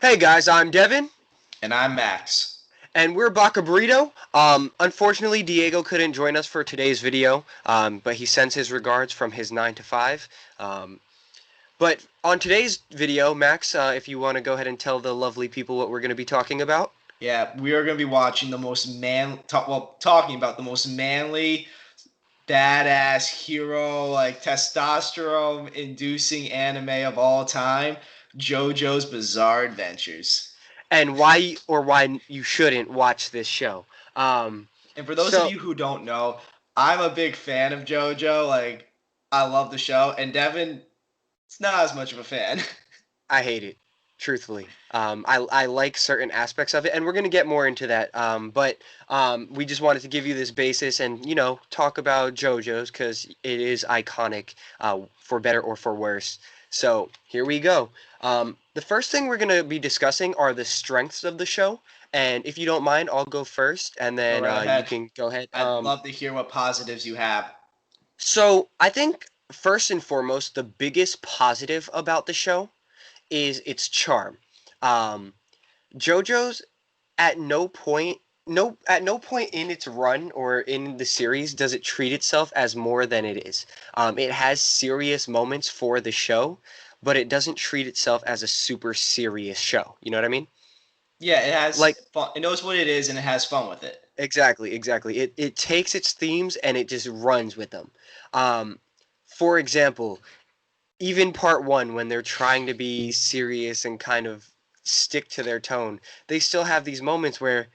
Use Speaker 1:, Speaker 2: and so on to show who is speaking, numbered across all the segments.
Speaker 1: Hey guys, I'm Devin,
Speaker 2: And I'm Max.
Speaker 1: and we're Baka Burrito. Unfortunately, Diego couldn't join us for today's video, but he sends his regards from his 9 to 5. Um, but on today's video, Max, if you want to go ahead and tell the lovely people what we're going to be talking about.
Speaker 2: Yeah, we are going to be watching talking about the most manly, badass hero, like testosterone inducing anime of all time, JoJo's Bizarre Adventures.
Speaker 1: And why or why you shouldn't watch this show. Um,
Speaker 2: And for those of
Speaker 1: so
Speaker 2: you who don't know, I'm a big fan of JoJo. Like, I love the show, and Devin, it's not as much of a fan.
Speaker 1: I hate it, truthfully. I like certain aspects of it, and we're going to get more into that. But we just wanted to give you this basis and, talk about JoJo's because it is iconic, for better or for worse. So here we go. The first thing we're going to be discussing are the strengths of the show. And if you don't mind, I'll go first, and
Speaker 2: Go
Speaker 1: then
Speaker 2: right
Speaker 1: you
Speaker 2: ahead.
Speaker 1: can go ahead.
Speaker 2: I'd love to hear what positives you have.
Speaker 1: So I think first and foremost, the biggest positive about the show is its charm. Um, JoJo's at no point in its run or in the series does it treat itself as more than it is. It has serious moments for the show, but it doesn't treat itself as a super serious show. You know what I mean?
Speaker 2: Yeah, it has
Speaker 1: Like
Speaker 2: fun. It knows what it is and it has fun with it.
Speaker 1: exactly. It takes its themes and it just runs with them. Um, for example, even part one, when they're trying to be serious and kind of stick to their tone, they still have these moments where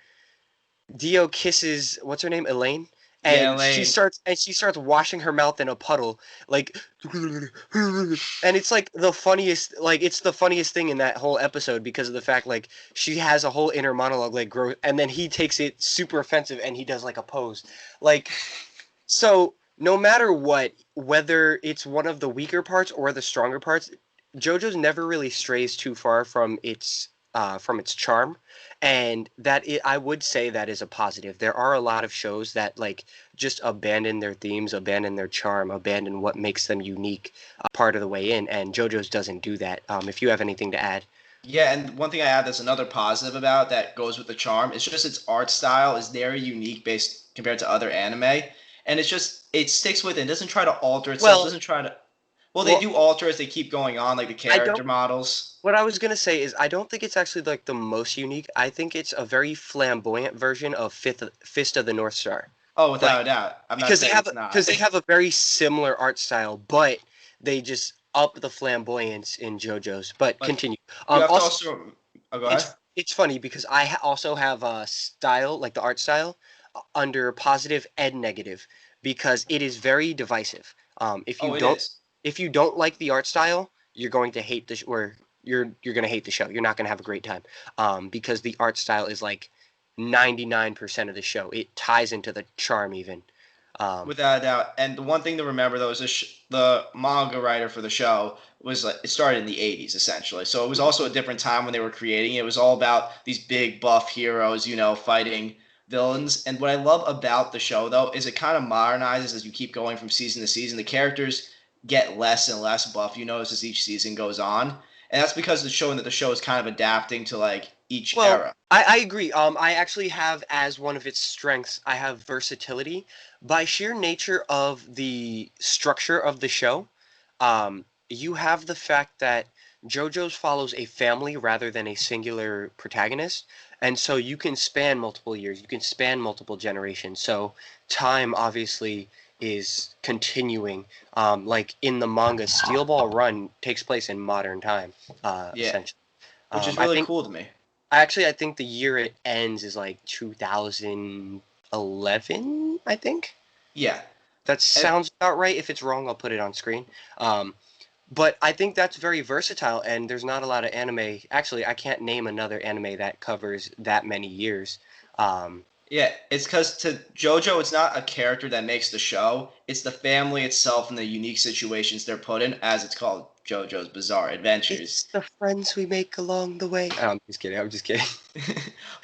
Speaker 1: Dio kisses what's her name, Elaine,
Speaker 2: Yeah,
Speaker 1: and
Speaker 2: Elaine.
Speaker 1: she starts washing her mouth in a puddle, like, and it's like it's the funniest thing in that whole episode because of the fact like she has a whole inner monologue like grow, and then he takes it super offensive and he does like a pose, like so no matter what, whether it's one of the weaker parts or the stronger parts, JoJo's never really strays too far from its charm, and I would say that is a positive. There are a lot of shows that like just abandon their themes, abandon their charm, abandon what makes them unique part of the way in, and JoJo's doesn't do that. If you have anything to add.
Speaker 2: Yeah, and one thing I add that's another positive about that goes with the charm. It's just its art style is very unique based compared to other anime, and it sticks with it. It doesn't try to alter itself.
Speaker 1: Well,
Speaker 2: Doesn't try to. Well, they
Speaker 1: well,
Speaker 2: do alter as they keep going on, like the
Speaker 1: I don't.
Speaker 2: character models.
Speaker 1: What I was gonna say is I don't think it's actually like the most unique. I think it's a very flamboyant version of Fist of the North Star.
Speaker 2: Oh,
Speaker 1: Like
Speaker 2: without a doubt. I'm not saying it's
Speaker 1: because
Speaker 2: not.
Speaker 1: they have a very similar art style, but they just up the flamboyance in JoJo's. But
Speaker 2: Like
Speaker 1: continue.
Speaker 2: you have to
Speaker 1: Also,
Speaker 2: also. Oh, go ahead.
Speaker 1: it's funny because also have a style like the art style under positive and negative because it is very divisive.
Speaker 2: Oh, it is.
Speaker 1: If you don't like the art style, you're going to hate or you're going to hate the show. You're not going to have a great time because the art style is like 99% of the show. It ties into the charm even. Um,
Speaker 2: Without a doubt. And the one thing to remember though is the manga writer for the show was like it started in the 80s essentially. So it was also a different time when they were creating it. It was all about these big buff heroes, fighting villains. And what I love about the show though is it kind of modernizes as you keep going from season to season. The characters get less and less buff, you notice as each season goes on. And that's because it's showing that the show is kind of adapting to like each
Speaker 1: Well,
Speaker 2: era.
Speaker 1: I agree. I actually have as one of its strengths, I have versatility. By sheer nature of the structure of the show, you have the fact that JoJo's follows a family rather than a singular protagonist, and so you can span multiple years, you can span multiple generations. So time obviously is continuing. Like in the manga, Steel Ball Run takes place in modern time,
Speaker 2: Yeah,
Speaker 1: essentially.
Speaker 2: which is
Speaker 1: I
Speaker 2: really
Speaker 1: think
Speaker 2: cool to me.
Speaker 1: Actually, I think the year it ends is like 2011, I think.
Speaker 2: Yeah.
Speaker 1: That
Speaker 2: And
Speaker 1: sounds about right. If it's wrong, I'll put it on screen. But I think that's very versatile, and there's not a lot of anime. Actually, I can't name another anime that covers that many years. Um,
Speaker 2: Yeah, it's because to JoJo, it's not a character that makes the show. It's the family itself and the unique situations they're put in, as it's called JoJo's Bizarre
Speaker 1: it's
Speaker 2: Adventures.
Speaker 1: the friends we make along the way. Oh, I'm just kidding. I'm just kidding.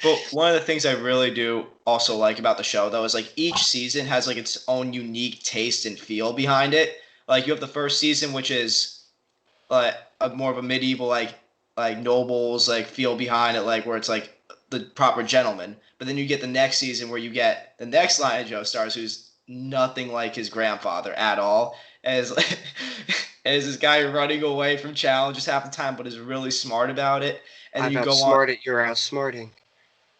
Speaker 2: But one of the things I really do also like about the show, though, is like each season has like its own unique taste and feel behind it. Like you have the first season, which is more of a medieval like like nobles like feel behind it, like where it's like the proper gentleman. But then you get the next season where you get the next line of Joe Stars, who's nothing like his grandfather at all, as as this guy running away from challenges half the time, but is really smart about it. And then
Speaker 1: I've
Speaker 2: you go on,
Speaker 1: outsmarted your outsmarting.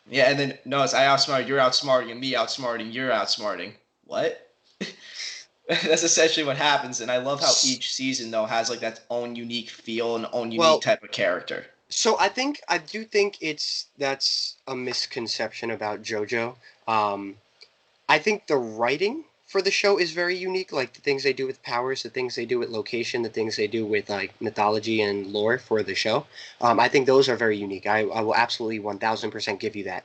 Speaker 2: yeah, and then no, it's I outsmarted, you're outsmarting, and me outsmarting, you're outsmarting. What? That's essentially what happens, and I love how each season though has like that own unique feel and own unique
Speaker 1: Well,
Speaker 2: type of character.
Speaker 1: so I do think that's a misconception about JoJo. Um, I think the writing for the show is very unique, like the things they do with powers, the things they do with location, the things they do with like mythology and lore for the show. I think those are very unique. I will absolutely 1000% give you that.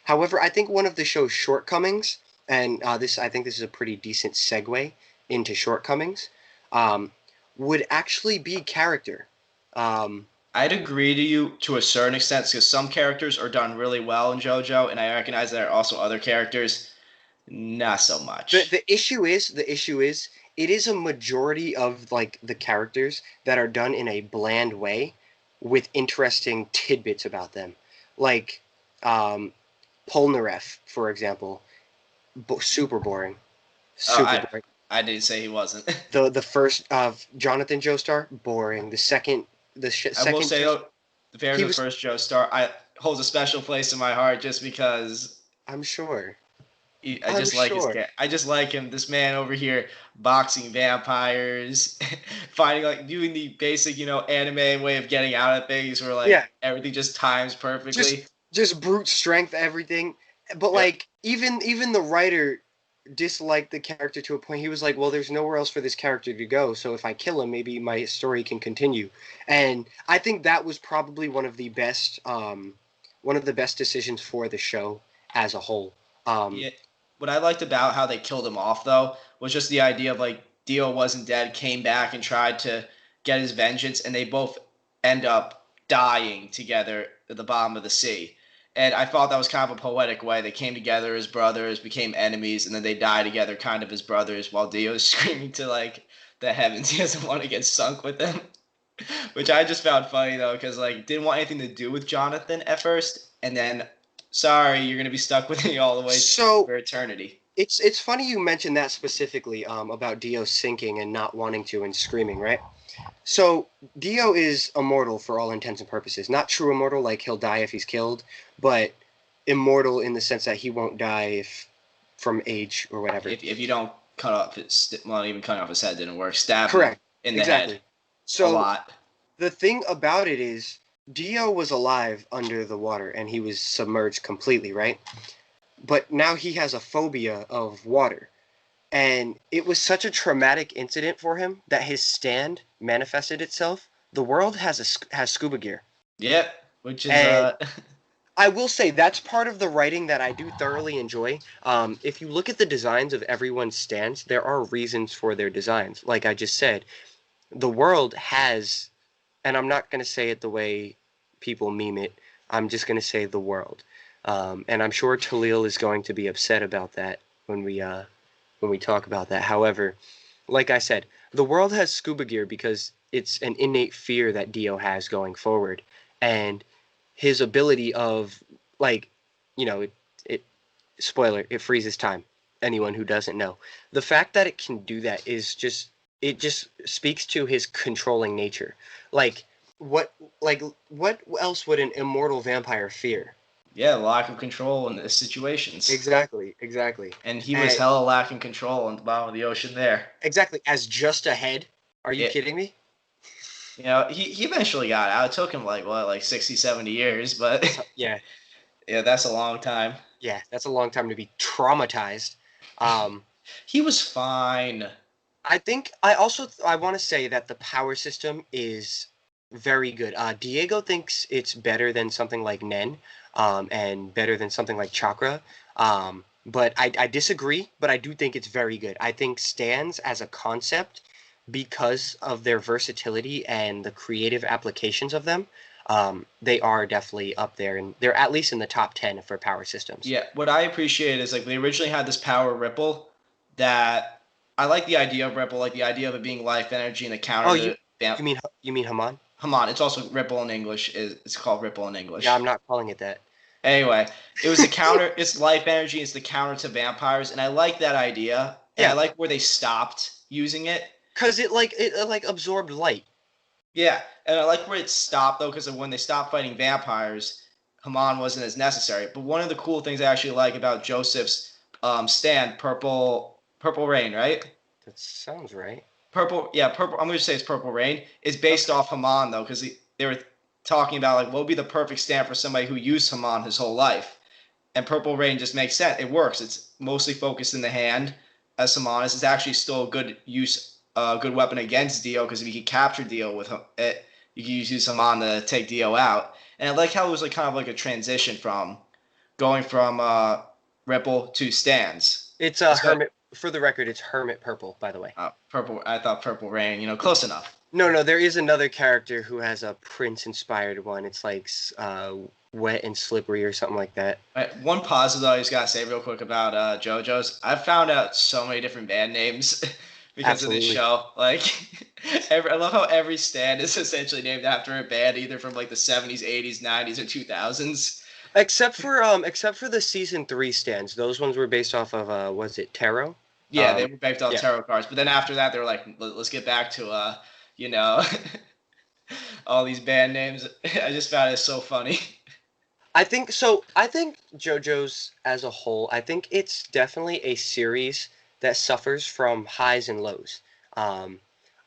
Speaker 1: However, I think one of the show's shortcomings, and this I think this is a pretty decent segue into shortcomings, um, would actually be character. Um,
Speaker 2: I'd agree to you to a certain extent because some characters are done really well in JoJo, and I recognize there are also other characters not so
Speaker 1: the
Speaker 2: much.
Speaker 1: the issue is it is a majority of like the characters that are done in a bland way with interesting tidbits about them, like um Polnareff, for example. Super boring,
Speaker 2: Oh,
Speaker 1: super boring.
Speaker 2: I didn't say he wasn't.
Speaker 1: The first of Jonathan Joestar, boring. The second,
Speaker 2: I will
Speaker 1: second
Speaker 2: say
Speaker 1: just
Speaker 2: though, the Bears
Speaker 1: he
Speaker 2: of the
Speaker 1: was,
Speaker 2: first Joe Star I holds a special place in my heart just because
Speaker 1: I'm sure.
Speaker 2: I
Speaker 1: I'm
Speaker 2: just like his
Speaker 1: sure.
Speaker 2: cat. I just like him. This man over here boxing vampires, fighting like doing the basic, anime way of getting out of things where
Speaker 1: Yeah,
Speaker 2: like everything just times
Speaker 1: just
Speaker 2: perfectly.
Speaker 1: just brute strength, everything. But
Speaker 2: Yep.
Speaker 1: like even the writer disliked the character to a point. He was like, well, there's nowhere else for this character to go, so if I kill him, maybe my story can continue. And I think that was probably one of the best decisions for the show as a whole. um
Speaker 2: Yeah. What I liked about how they killed him off though was just the idea of like Dio wasn't dead, came back and tried to get his vengeance, and they both end up dying together at the bottom of the sea. And I thought that was kind of a poetic way. They came together as brothers, became enemies, and then they die together kind of as brothers while Dio's screaming to like the heavens he doesn't want to get sunk with them. Which I just found funny though, because like didn't want anything to do with Jonathan at first, and then sorry, you're gonna be stuck with me all the way
Speaker 1: so
Speaker 2: for eternity.
Speaker 1: it's funny you mentioned that specifically, about Dio sinking and not wanting to and screaming, right? So Dio is immortal for all intents and purposes. Not true immortal, like he'll die if he's killed, but immortal in the sense that he won't die if from age or whatever.
Speaker 2: If you don't cut off his well, even cutting off his head didn't work. Stabbing him
Speaker 1: Correct.
Speaker 2: in the head
Speaker 1: Exactly.
Speaker 2: a
Speaker 1: So
Speaker 2: lot.
Speaker 1: the thing about it is Dio was alive under the water and he was submerged completely, right? But now he has a phobia of water. And it was such a traumatic incident for him that his stand manifested itself. The world has scuba gear.
Speaker 2: Yep, which is
Speaker 1: And I will say that's part of the writing that I do thoroughly enjoy. If you look at the designs of everyone's stands, there are reasons for their designs. Like I just said, the world has, and I'm not going to say it the way people meme it. I'm just going to say the world. And I'm sure Talil is going to be upset about that when we talk about that. However, like I said, the world has scuba gear because it's an innate fear that Dio has going forward, and his ability of like, it spoiler, it freezes time. Anyone who doesn't know, the fact that it can do that is just it just speaks to his controlling nature. Like what what else would an immortal vampire fear?
Speaker 2: yeah, lack of control in the situations.
Speaker 1: Exactly, exactly.
Speaker 2: And he was
Speaker 1: And
Speaker 2: hella lacking control on the bottom of the ocean there.
Speaker 1: exactly, as just a head. Are you
Speaker 2: Yeah,
Speaker 1: kidding me?
Speaker 2: he eventually got out. It took him like what, like 60, 70 years, but
Speaker 1: Yeah,
Speaker 2: yeah, that's a long time.
Speaker 1: yeah, that's a long time to be traumatized. Um,
Speaker 2: He was fine.
Speaker 1: I think I want to say that the power system is very good. Diego thinks it's better than something like Nen, and better than something like Chakra. But I disagree. But I do think it's very good. I think stands as a concept because of their versatility and the creative applications of them. They are definitely up there, and they're at least in the top 10 for power systems.
Speaker 2: Yeah, what I appreciate is like they originally had this power ripple that I like the idea of ripple, like the idea of it being life energy and the
Speaker 1: Oh,
Speaker 2: counter to vamp.
Speaker 1: you mean Haman?
Speaker 2: Hamon. It's also Ripple in English. It's called Ripple in
Speaker 1: Yeah, I'm
Speaker 2: English.
Speaker 1: not calling it that.
Speaker 2: Anyway, it was the counter. It's life energy. It's the counter to vampires, and I like that idea. And I
Speaker 1: Yeah,
Speaker 2: like where they stopped using it.
Speaker 1: cause it absorbed light.
Speaker 2: Yeah, and I like where it stopped though, because when they stopped fighting vampires, Haman wasn't as necessary. But one of the cool things I actually like about Joseph's stand, Purple Rain, right?
Speaker 1: That sounds right.
Speaker 2: Purple, yeah, purple. I'm gonna say it's Purple Rain. Is based
Speaker 1: Okay.
Speaker 2: off Haman though, because they were talking about like what would be the perfect stand for somebody who used Haman his whole life, and Purple Rain just makes sense. It works. It's mostly focused in the hand, as Haman is. It's actually still a good use, good weapon against Dio, because if you can capture Dio with it, you can use Haman to take Dio out. And I like how it was like kind of like a transition from going from Ripple to stands.
Speaker 1: It's
Speaker 2: It's got
Speaker 1: hermit. For the record, it's hermit purple, by the way.
Speaker 2: purple. I thought Purple Rain. Close enough.
Speaker 1: No, no, there is another character who has a Prince-inspired one. It's like wet and slippery or something like that.
Speaker 2: Right, one positive I just gotta say real quick about JoJo's. I've found out so many different band names because of this
Speaker 1: Absolutely.
Speaker 2: show. Like, I love how every stand is essentially named after a band, either from like the 70s, 80s, 90s, or 2000s.
Speaker 1: Except for the season 3 stands. Those ones were based off of was it tarot?
Speaker 2: Yeah, they were based off
Speaker 1: Yeah.
Speaker 2: tarot cards, but then after that, they were like, let's get back to you know, all these band names. I just found it so funny.
Speaker 1: I think so. I think JoJo's as a whole, I think it's definitely a series that suffers from highs and lows. Um,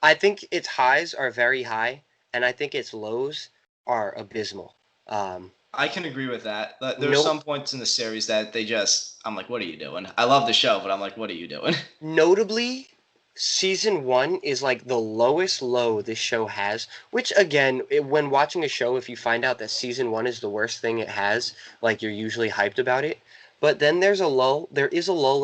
Speaker 1: I think its highs are very high, and I think its lows are abysmal. Um,
Speaker 2: I can agree with that. But there are
Speaker 1: no,
Speaker 2: some points in the series that I'm like, what are you doing? I love the show, but I'm like, what are you doing?
Speaker 1: Notably, season 1 is like the lowest low this show has, which again, when watching a show, if you find out that season 1 is the worst thing it has, like you're usually hyped about it. But then there is a lull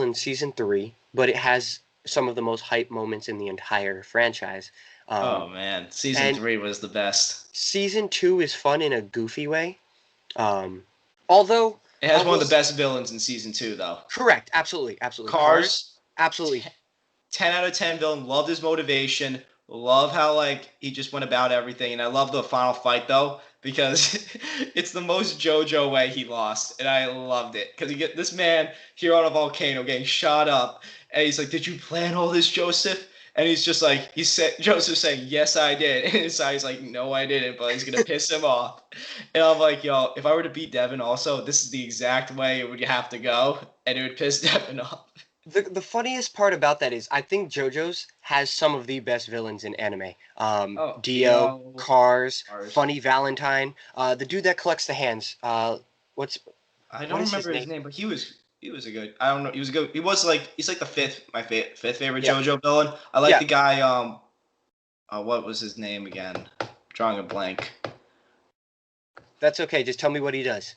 Speaker 1: in season 3, but it has some of the most hype moments in the entire franchise.
Speaker 2: Oh man, season
Speaker 1: And
Speaker 2: 3 was the best.
Speaker 1: season 2 is fun in a goofy way. Um, although
Speaker 2: It
Speaker 1: I
Speaker 2: has one
Speaker 1: will
Speaker 2: of the best villains in season 2 though.
Speaker 1: correct, absolutely, absolutely. Cars,
Speaker 2: Cars,
Speaker 1: absolutely.
Speaker 2: 10 out of 10 villain. Loved his motivation. Love how like he just went about everything, and I love the final fight though because it's the most JoJo way he lost, and I loved it because you get this man here on a volcano getting shot up, and he's like, "Did you plan all this, Joseph?" And he's just like, he said, Joseph saying, "Yes, I did," and inside he's like, "No, I didn't," but he's gonna piss him off. And I'm like, yo, if I were to beat Devin, also, this is the exact way it would have to go, and it would piss Devin off.
Speaker 1: The funniest part about that is I think JoJo's has some of the best villains in anime.
Speaker 2: Oh,
Speaker 1: Dio,
Speaker 2: Dio,
Speaker 1: Cars,
Speaker 2: ours.
Speaker 1: Funny Valentine, the dude that collects the hands. What's
Speaker 2: I
Speaker 1: what
Speaker 2: don't
Speaker 1: is his
Speaker 2: remember his
Speaker 1: name?
Speaker 2: name, but he was a good. I don't know. He was a good. He was like he's like the fifth favorite
Speaker 1: Yeah,
Speaker 2: JoJo villain. I like
Speaker 1: yeah,
Speaker 2: the guy. What was his name again? Drawing a blank.
Speaker 1: that's okay. Just tell me what he does.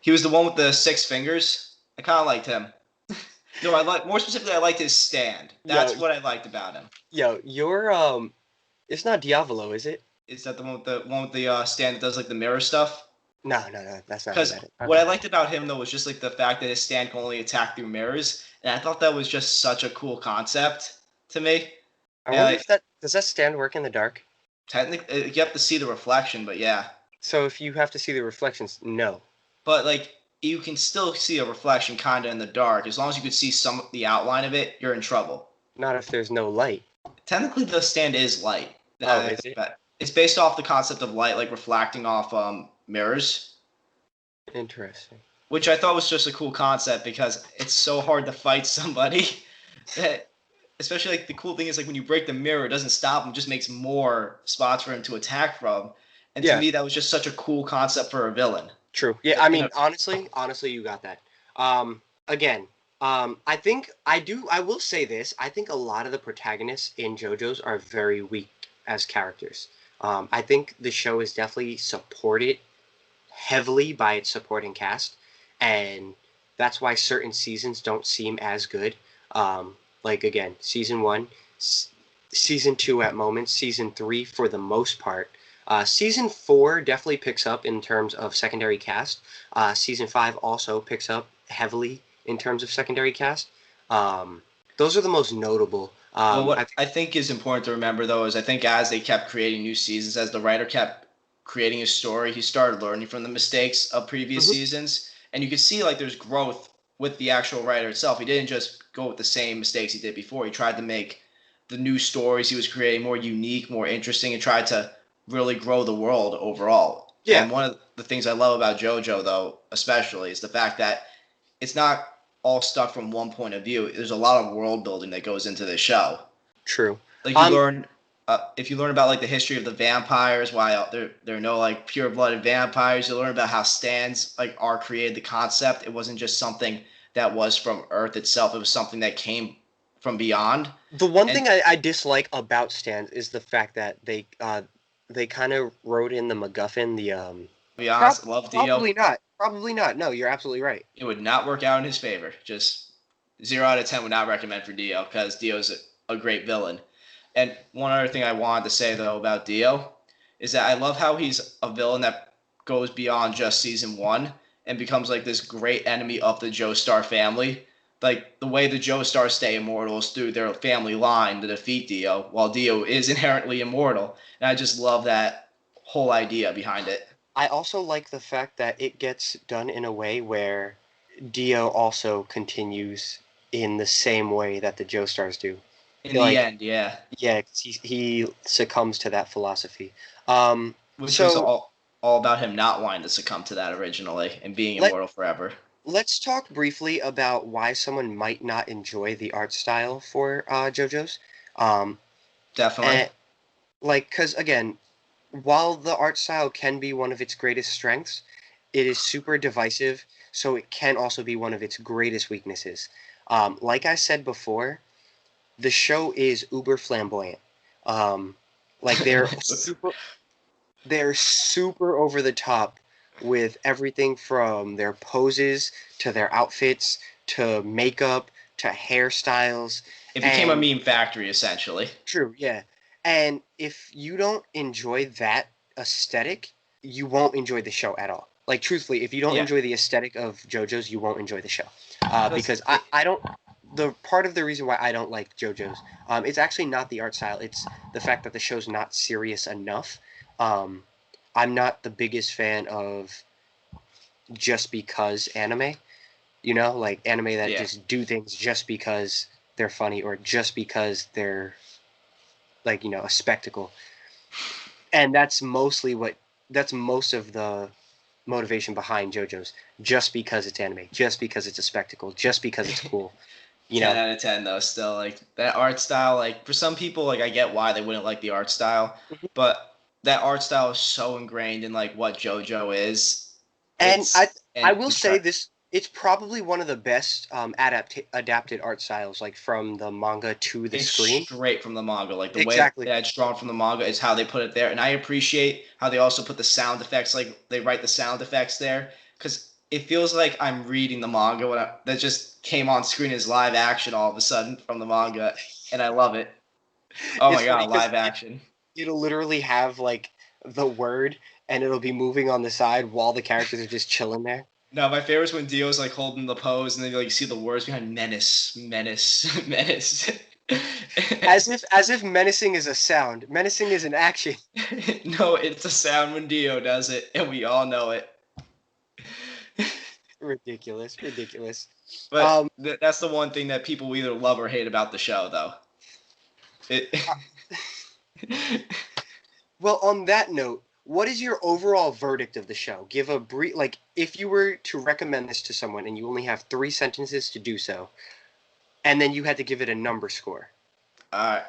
Speaker 2: He was the one with the 6 fingers. I kind of liked him. No, I like more specifically. I liked his stand.
Speaker 1: Yo,
Speaker 2: That's what I liked about him.
Speaker 1: yo, you're it's not Diavolo, is it?
Speaker 2: Is that the one with the stand that does like the mirror stuff?
Speaker 1: No, no, no, that's not who
Speaker 2: Because
Speaker 1: that is.
Speaker 2: what I
Speaker 1: Okay.
Speaker 2: liked about him though was just like the fact that his stand can only attack through mirrors, and I thought that was just such a cool concept to me.
Speaker 1: I
Speaker 2: And
Speaker 1: wonder
Speaker 2: like,
Speaker 1: if that does that stand work in the dark?
Speaker 2: technically, you have to see the reflection, but yeah.
Speaker 1: So if you have to see the reflections, no.
Speaker 2: But like, you can still see a reflection kind of in the dark. As long as you could see some of the outline of it, you're in trouble.
Speaker 1: Not if there's no light.
Speaker 2: Technically, the stand is light.
Speaker 1: Oh, is it?
Speaker 2: It's based off the concept of light, like reflecting off mirrors,
Speaker 1: Interesting.
Speaker 2: which I thought was just a cool concept because it's so hard to fight somebody. That, especially like the cool thing is like when you break the mirror, it doesn't stop him, it just makes more spots for him to attack from. And to
Speaker 1: Yeah.
Speaker 2: me, that was just such a cool concept for a villain.
Speaker 1: True. Yeah, I mean, honestly, you got that. Again, I will say this. I think a lot of the protagonists in JoJo's are very weak as characters. I think the show is definitely supported heavily by its supporting cast, and that's why certain seasons don't seem as good. Like again, season 1, season 2 at moments, season 3 for the most part. Season 4 definitely picks up in terms of secondary cast. Season 5 also picks up heavily in terms of secondary cast. Those are the most notable.
Speaker 2: Well,
Speaker 1: I
Speaker 2: what
Speaker 1: think.
Speaker 2: I think is important to remember though is I think as they kept creating new seasons, as the writer kept creating his story, he started learning from the mistakes of previous
Speaker 1: Mhm.
Speaker 2: seasons, and you could see like there's growth with the actual writer itself. He didn't just go with the same mistakes he did before. He tried to make the new stories he was creating more unique, more interesting, and tried to really grow the world overall.
Speaker 1: Yeah,
Speaker 2: And one of the things I love about JoJo though, especially, is the fact that it's not all stuck from one point of view. There's a lot of world building that goes into this show.
Speaker 1: true.
Speaker 2: Like you
Speaker 1: Um,
Speaker 2: learn, if you learn about like the history of the vampires, why there are no like pure blooded vampires. You learn about how stands like are created. The concept, it wasn't just something that was from Earth itself. It was something that came from beyond.
Speaker 1: the one
Speaker 2: And
Speaker 1: thing I dislike about stands is the fact that they kind of wrote in the MacGuffin, the
Speaker 2: to be honest, I love Dio.
Speaker 1: probably not, probably not. No, you're absolutely right.
Speaker 2: It would not work out in his favor. Just 0 out of 10 would not recommend for Dio because Dio's a great villain. And one other thing I wanted to say though about Dio is that I love how he's a villain that goes beyond just season one and becomes like this great enemy of the Joestar family. Like the way the Joestars stay immortal is through their family line to defeat Dio, while Dio is inherently immortal. And I just love that whole idea behind it.
Speaker 1: I also like the fact that it gets done in a way where Dio also continues in the same way that the Joestars do.
Speaker 2: In the
Speaker 1: Like,
Speaker 2: end, yeah.
Speaker 1: yeah, 'cause he succumbs to that philosophy. Um,
Speaker 2: Which was
Speaker 1: so
Speaker 2: all about him not wanting to succumb to that originally and being
Speaker 1: let
Speaker 2: immortal forever.
Speaker 1: let's talk briefly about why someone might not enjoy the art style for JoJo's. Um,
Speaker 2: Definitely.
Speaker 1: and like, because again, while the art style can be one of its greatest strengths, it is super divisive, so it can also be one of its greatest weaknesses. Like I said before, the show is uber flamboyant. Um, like they're super over the top with everything from their poses to their outfits to makeup to hairstyles.
Speaker 2: It became a
Speaker 1: And
Speaker 2: meme factory essentially.
Speaker 1: true, yeah. And if you don't enjoy that aesthetic, you won't enjoy the show at all. Like truthfully, if you don't
Speaker 2: Yeah.
Speaker 1: enjoy the aesthetic of JoJo's, you won't enjoy the show.
Speaker 2: Because
Speaker 1: Because I don't. The part of the reason why I don't like JoJo's, it's actually not the art style. It's the fact that the show's not serious enough. Um, I'm not the biggest fan of just because anime. You know, like anime that
Speaker 2: yeah.
Speaker 1: just do things just because they're funny or just because they're like a spectacle. And that's most of the motivation behind JoJo's. Just because it's anime, just because it's a spectacle, just because it's cool. You
Speaker 2: 10
Speaker 1: know,
Speaker 2: out of 10 though still like that art style like for some people like I get why they wouldn't like the art style, but that art style is so ingrained in like what JoJo is.
Speaker 1: and I
Speaker 2: It's
Speaker 1: I
Speaker 2: and
Speaker 1: will
Speaker 2: to
Speaker 1: say
Speaker 2: try
Speaker 1: this. It's probably one of the best adapted art styles, like from the manga to the
Speaker 2: it's
Speaker 1: screen.
Speaker 2: straight from the manga. Like the way
Speaker 1: Exactly.
Speaker 2: that's drawn from the manga is how they put it there, and I appreciate how they also put the sound effects. Like they write the sound effects there because it feels like I'm reading the manga that just came on screen as live action all of a sudden from the manga, and I love it. Oh
Speaker 1: It's
Speaker 2: my
Speaker 1: funny
Speaker 2: god,
Speaker 1: because
Speaker 2: live action.
Speaker 1: it'll literally have like the word, and it'll be moving on the side while the characters are just chilling there.
Speaker 2: No, my favorite is when Dio's like holding the pose, and then you like see the words behind menace, menace, menace.
Speaker 1: As if menacing is a sound. Menacing is an action.
Speaker 2: No, it's a sound when Dio does it, and we all know it.
Speaker 1: Ridiculous, ridiculous.
Speaker 2: But
Speaker 1: Um,
Speaker 2: that's the one thing that people either love or hate about the show, though. It.
Speaker 1: well, on that note, what is your overall verdict of the show? Give a brief, like, if you were to recommend this to someone and you only have 3 sentences to do so, and then you had to give it a number score.
Speaker 2: uh,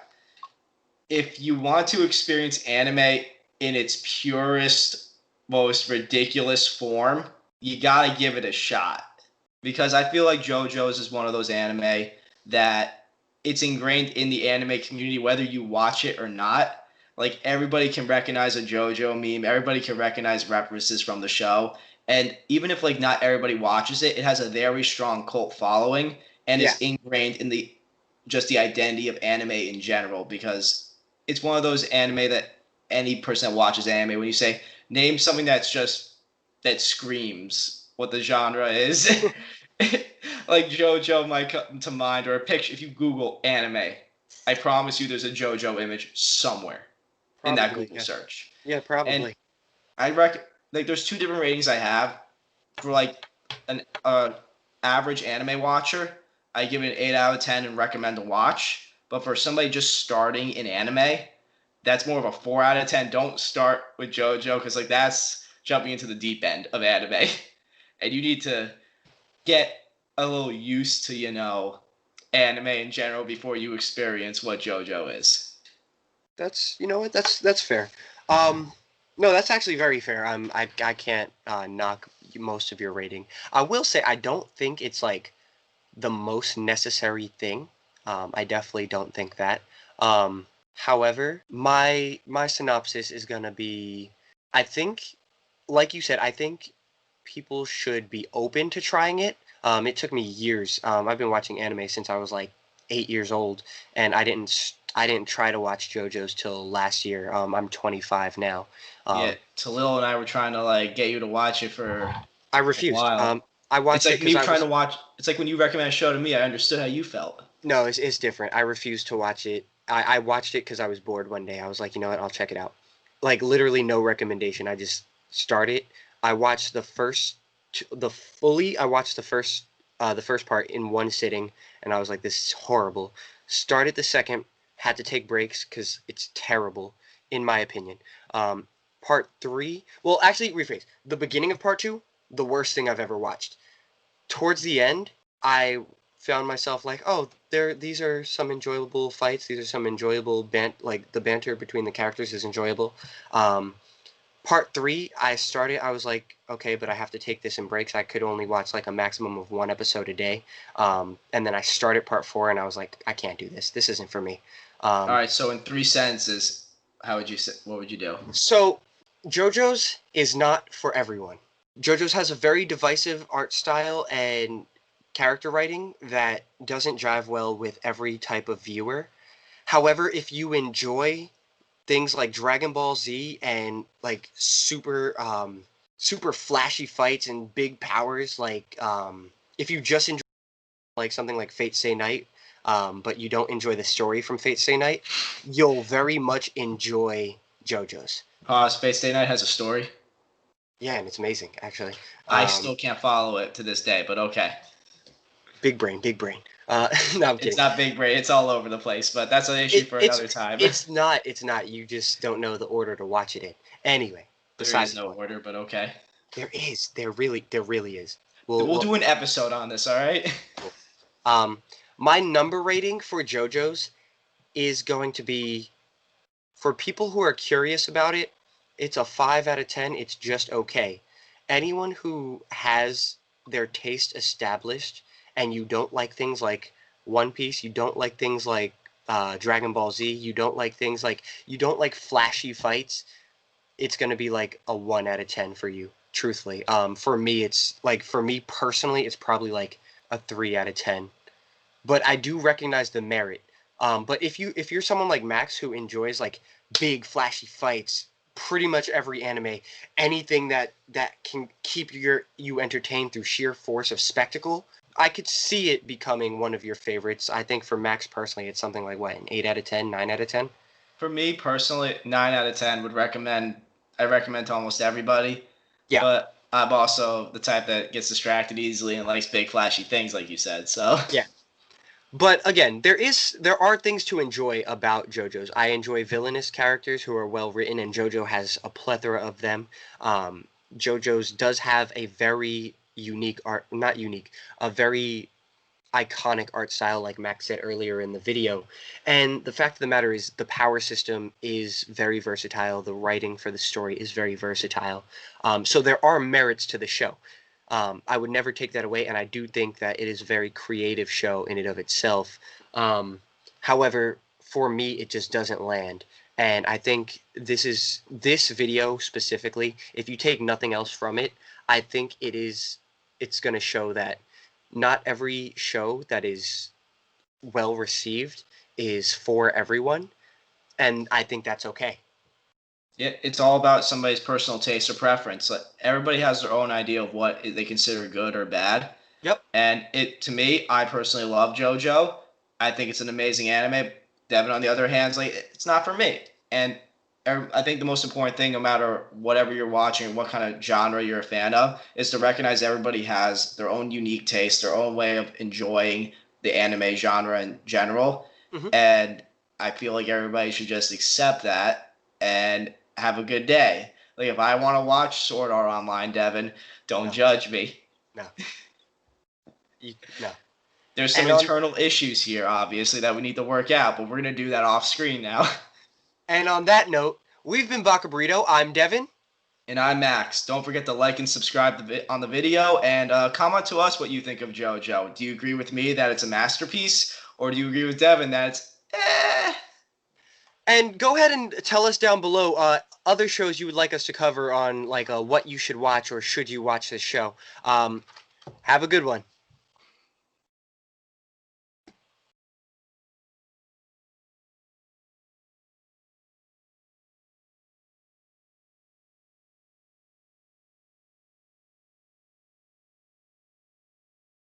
Speaker 2: if you want to experience anime in its purest, most ridiculous form, you gotta give it a shot. Because I feel like JoJo's is one of those anime that it's ingrained in the anime community, whether you watch it or not. Like everybody can recognize a JoJo meme, everybody can recognize references from the show. And even if like not everybody watches it, it has a very strong cult following and
Speaker 1: Yeah.
Speaker 2: is ingrained in the just the identity of anime in general because it's one of those anime that any person that watches anime, when you say name something that's just that screams what the genre is, like JoJo might come to mind, or a picture if you Google anime. I promise you, there's a JoJo image somewhere in that
Speaker 1: Probably,
Speaker 2: Google
Speaker 1: yeah.
Speaker 2: search.
Speaker 1: Yeah,
Speaker 2: And
Speaker 1: probably.
Speaker 2: I like there's two different ratings I have for like an average anime watcher. I give it an 8 out of 10 and recommend to watch. But for somebody just starting in anime, that's more of a 4 out of 10. Don't start with JoJo because like that's jumping into the deep end of anime, and you need to get a little used to anime in general before you experience what JoJo is.
Speaker 1: That's you know what that's fair. Um, no, that's actually very fair. I can't knock most of your rating. I will say I don't think it's like the most necessary thing. I definitely don't think that. However, my synopsis is gonna be, I think, like you said, I think people should be open to trying it. It took me years. I've been watching anime since I was like 8 years old, and I didn't try to watch JoJo's till last year. I'm 25 now.
Speaker 2: Yeah,
Speaker 1: Um,
Speaker 2: Talil and I were trying to like get you to watch it for
Speaker 1: I
Speaker 2: a
Speaker 1: refused.
Speaker 2: while.
Speaker 1: I
Speaker 2: It's
Speaker 1: watched it
Speaker 2: like
Speaker 1: because
Speaker 2: me
Speaker 1: I
Speaker 2: trying to
Speaker 1: was
Speaker 2: watch. It's like when you recommend a show to me, I understood how you felt.
Speaker 1: no, it's different. I refused to watch it. I watched it because I was bored one day. I was like, you know what, I'll check it out. Like literally no recommendation. I just started. I watched the first, the fully. I watched the first part in one sitting, and I was like, this is horrible. Started the second, had to take breaks because it's terrible, in my opinion. Part three. Well, actually, rephrase. The beginning of part two, the worst thing I've ever watched. Towards the end, I found myself like, oh, these are some enjoyable fights. These are some enjoyable like the banter between the characters is enjoyable. Um, Part three, I was like, okay, but I have to take this in breaks. I could only watch like a maximum of one episode a day. And then I started part four, and I was like, I can't do this. This isn't for me.
Speaker 2: All
Speaker 1: Um,
Speaker 2: right, so in 3 sentences, how would you say? What would you do?
Speaker 1: so JoJo's is not for everyone. JoJo's has a very divisive art style and character writing that doesn't jive well with every type of viewer. However, if you enjoy things like Dragon Ball Z and like super flashy fights and big powers, like if you just enjoy like something like Fate Stay Night, but you don't enjoy the story from Fate Stay Night, you'll very much enjoy JoJo's.
Speaker 2: Space Day Night has a story.
Speaker 1: Yeah, and it's amazing actually.
Speaker 2: I
Speaker 1: Um,
Speaker 2: still can't follow it to this day, but okay.
Speaker 1: Big brain, big brain. No, I'm
Speaker 2: It's
Speaker 1: kidding.
Speaker 2: not big brain. It's all over the place, but that's an issue
Speaker 1: It,
Speaker 2: for
Speaker 1: it's
Speaker 2: another time.
Speaker 1: it's not. You just don't know the order to watch it in. Anyway,
Speaker 2: There is
Speaker 1: besides the
Speaker 2: no
Speaker 1: point.
Speaker 2: order, but okay.
Speaker 1: There really is.
Speaker 2: We'll
Speaker 1: Well,
Speaker 2: do an episode on this, all right?
Speaker 1: cool. Um, my number rating for JoJo's is going to be, for people who are curious about it, it's a 5 out of 10. It's just okay. Anyone who has their taste established and you don't like things like One Piece, you don't like things like Dragon Ball Z, you don't like flashy fights, it's going to be like a 1 out of 10 for you. Truthfully, for me personally, it's probably like a 3 out of 10. But I do recognize the merit. But if you're someone like Max who enjoys like big flashy fights, pretty much every anime, anything that can keep you entertained through sheer force of spectacle, I could see it becoming one of your favorites. I think for Max personally, it's something like what, an 8 out of 10, 9 out of 10.
Speaker 2: For me personally, 9 out of 10 would recommend. I recommend to almost everybody,
Speaker 1: Yeah,
Speaker 2: but I'm also the type that gets distracted easily and likes big flashy things, like you said. So
Speaker 1: yeah. But again, there are things to enjoy about JoJo's. I enjoy villainous characters who are well written, and JoJo has a plethora of them. JoJo's does have a very unique art, not unique, a very iconic art style, like Max said earlier in the video. And the fact of the matter is, the power system is very versatile. The writing for the story is very versatile. So there are merits to the show. I would never take that away, and I do think that it is a very creative show in and of itself. However, for me, it just doesn't land. And I think this video specifically, if you take nothing else from it, I think it's going to show that not every show that is well received is for everyone, and I think that's okay.
Speaker 2: yeah, it's all about somebody's personal taste or preference. Like everybody has their own idea of what they consider good or bad.
Speaker 1: Yep.
Speaker 2: And it to me, I personally love JoJo. I think it's an amazing anime. Devin, on the other hand, is like it's not for me. And I think the most important thing, no matter whatever you're watching, what kind of genre you're a fan of, is to recognize everybody has their own unique taste, their own way of enjoying the anime genre in general.
Speaker 1: Hmm.
Speaker 2: And I feel like everybody should just accept that and have a good day. Like if I want to watch Sword Art Online, Devin, don't
Speaker 1: No,
Speaker 2: judge me.
Speaker 1: no, no.
Speaker 2: There's some
Speaker 1: And on
Speaker 2: internal issues here, obviously, that we need to work out, but we're gonna do that off screen now.
Speaker 1: and on that note, we've been Baka Burrito. I'm Devin.
Speaker 2: And I'm Max. Don't forget to like and subscribe on the video and comment to us what you think of JoJo. Do you agree with me that it's a masterpiece, or do you agree with Devin that it's eh?
Speaker 1: And go ahead and tell us down below other shows you would like us to cover on like what you should watch or should you watch this show. Have a good one.